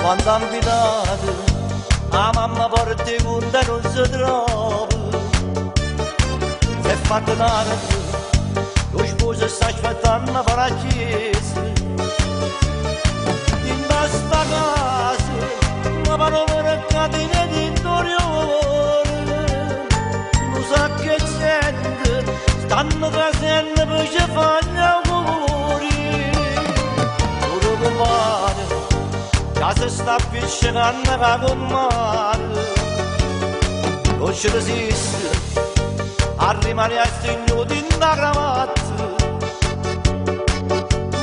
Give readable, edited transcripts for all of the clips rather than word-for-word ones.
quando ha invitato la mamma porta i conti e non si trova, si è fatto tardi, lo sposo sta aspettando per la chiesa, in questa casa una parola catena di interiore, non sa che gente, stanno trazendo per ci fare gli auguri, loro compare, casa sta appiccicando con mare, non ci resiste, a rimanere a stringere in da cravatta,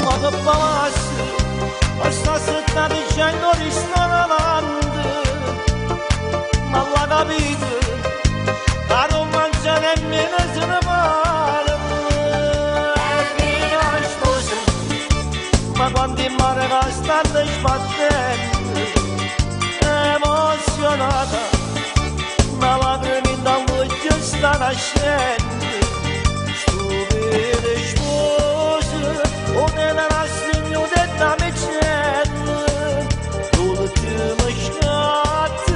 ma che passa, questa setta dicendo ristorante, ma la capite, che non mangia nemmeno se ne parla, e fino a sposa, ma quando in mare che stanno sbattendo, emozionata, ma lacrime dall'occhio sta nascendo, stupide spose, o nella rassegna detta mecella, l'ultimo scatto,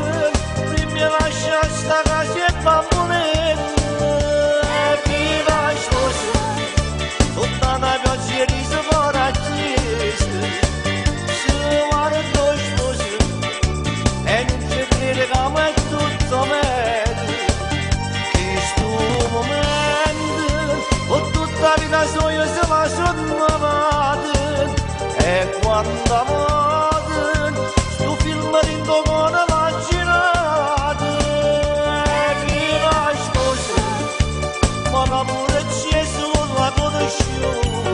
prima lascia sta casa e bamboletta, e viva sposa, tutta una pioggia e riso coraggiosa, se guardo sposa, e non ci crede che mi è tutto meglio, che sto momento, ho tutta la vita soia se la sonnavata, e quando amate, sto film rindo con la girata, e viva sposa, ma l'amore c'è solo la conosciuta,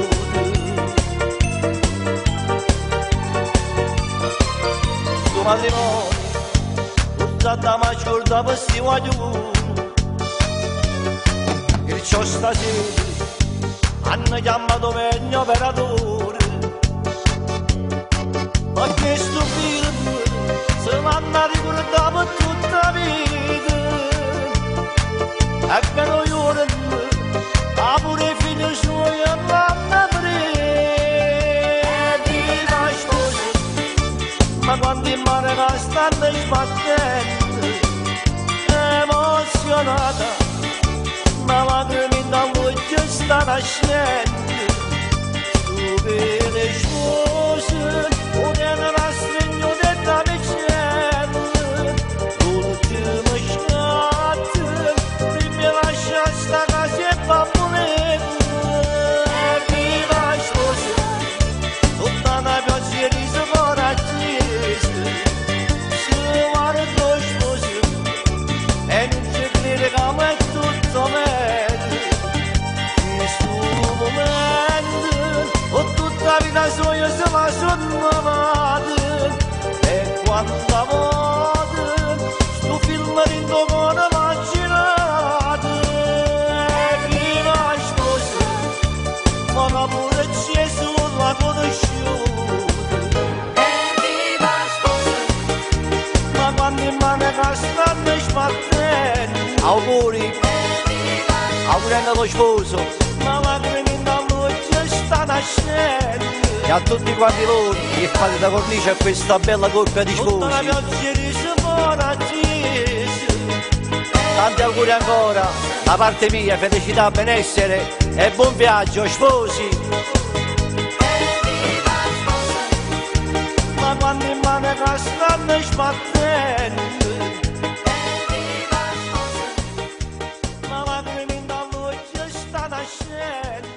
sto matrimonio, da ma scorda per sti guaglioni, che c'ho stasera hanno chiamato per gli operatori, ma questo film se l'hanno ricordato per tutta la vita, e che noi ora ha pure figli suoi e l'hanno viva sposa, ma quando in mare la stanno sbattendo, emozionata, ma lacrime dall'occhio sta nascendo, stupide spose, una nella stregna detta mecella, l'ultimo scatto, prima lascia sta casa e bamboletta, e viva sposa, tutta una pioggia e riso coraggiosa, se guardo sposa, e non ci crede che mi è tutto meglio, in sto momento, ho tutta la vita soia se la sonnavata, e quando amate, sto film rindo con la girata, e viva sposa, ma l'amore c'è solo la conosciuta, e viva sposa, ma quando in mano che stanno sbattendo, auguri, auguri allo sposo, ma lacrime dall'occhio sta nascendo, e a tutti quanti voi che fate da cornice a questa bella coppia di sposi, tutta la pioggia di sapore, tanti auguri ancora, da parte mia, felicità, benessere e buon viaggio, sposi. Ma quando in mano che stanno sbattendo, ma lacrime dall'occhio sta nascendo.